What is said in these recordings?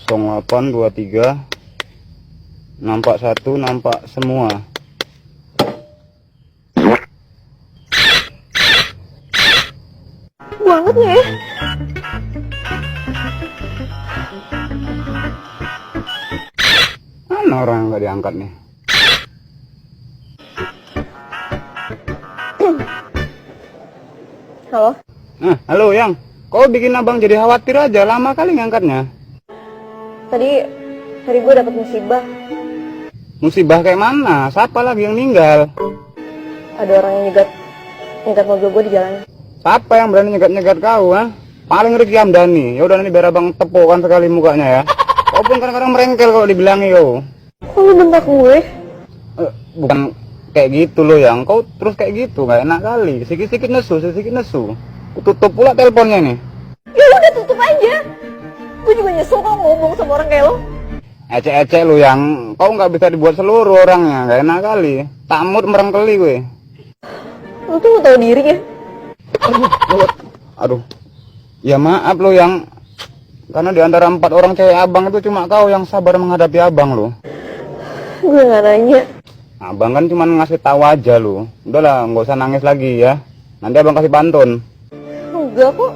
0823. Nampak satu, nampak semua. Banget ya. Mana orang yang nggak diangkat nih? Halo. Nah, halo Yang. Kau bikin abang jadi khawatir aja, lama kali ngangkatnya. Tadi gue dapet musibah. Musibah kayak mana? Siapa lagi yang meninggal? Ada orang yang nyegat mobil gue di jalan. Siapa yang berani nyegat-nyegat kau, ha? Paling Riki Hamdani. Ya udah nanti biar abang tepukan sekali mukanya ya. Kau pun kadang-kadang merengkel kalau dibilangi kau. Kok lu bentak gue? Bukan kayak gitu loh Yang. Kau terus kayak gitu, gak enak kali. Sikit-sikit nesu, sikit nesu. Tutup pula teleponnya nih. Ya udah tutup aja. Gue juga nyesel kok ngomong sama orang kayak lo. Ecek-ecek lu Yang. Kau nggak bisa dibuat seluruh orangnya, gak enak kali. Tamut merengkeli gue. Lu tuh gak tau diri ya. Aduh. Ya maaf lo Yang. Karena di antara 4 orang cewek abang itu cuma kau yang sabar menghadapi abang lo. Gue gak nanya. Abang kan cuma ngasih tahu aja lo. Udahlah, nggak usah nangis lagi ya. Nanti abang kasih pantun. Enggak kok.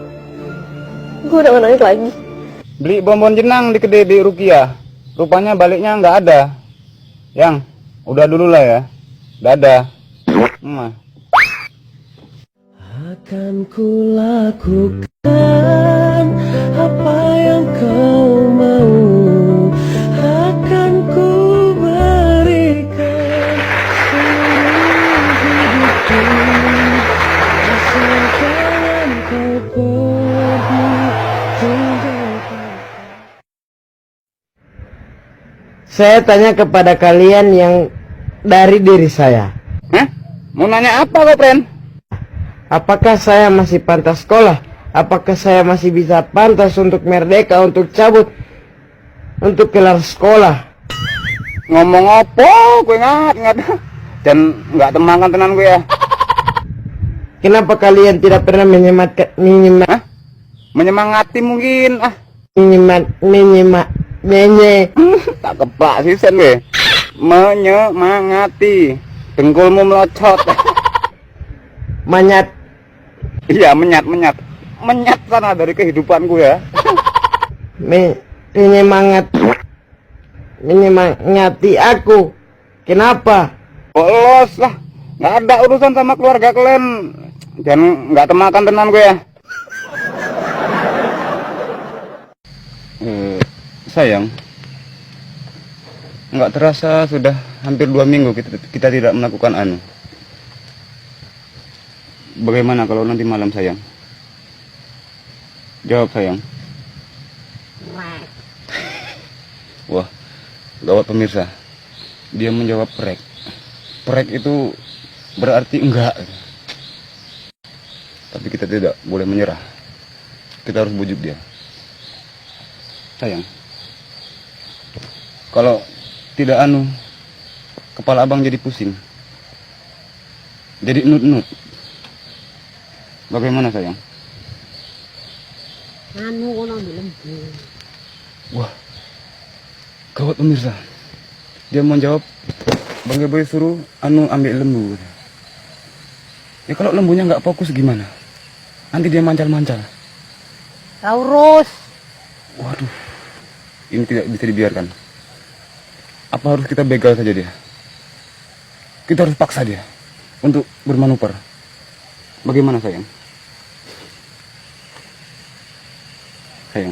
Gue udah gak nangis lagi. Beli bonbon jenang di kedai di Rukiah. Rupanya baliknya nggak ada. Yang, udah dulu lah ya. Dadah. Akan kulakukan apa yang kau mau, akan ku berikan seluruh hidupku, asalkan kau pergi tinggalkan. Saya tanya kepada kalian yang dari diri saya. Hah? Mau nanya apa kau, Pren? Apakah saya masih pantas sekolah? Apakah saya masih bisa pantas untuk merdeka, untuk cabut, untuk kelar sekolah? Ngomong apa? Gue ngat. Dan nggak temankan tenan gue ya. Kenapa kalian tidak pernah Menyemangati mungkin. Tak keplak sih sen gue. Menyemangati. Dengkulmu melocot. Menyat. Iya, menyat sana dari kehidupanku ya. Menyemangati aku. Kenapa? Bolos lah, nggak ada urusan sama keluarga kalian. Jangan nggak temakan tenan gue ya. Sayang, nggak terasa sudah hampir 2 minggu kita tidak melakukan anu. Bagaimana kalau nanti malam sayang? Jawab sayang. Wah, gawat pemirsa. Dia menjawab prek. Prek itu berarti enggak. Tapi kita tidak boleh menyerah. Kita harus bujuk dia. Sayang, kalau tidak anu, kepala abang jadi pusing. Jadi nut-nut. Bagaimana sayang? Anu kono lembu. Wah, gawat pemirsa. Dia mau jawab, Bang Boy suruh anu ambil lembu. Ya kalau lembunya nggak fokus gimana? Nanti dia mancal-mancal. Taurus. Waduh, ini tidak bisa dibiarkan. Apa harus kita begal saja dia? Kita harus paksa dia untuk bermanuver. Bagaimana sayang? Sayang.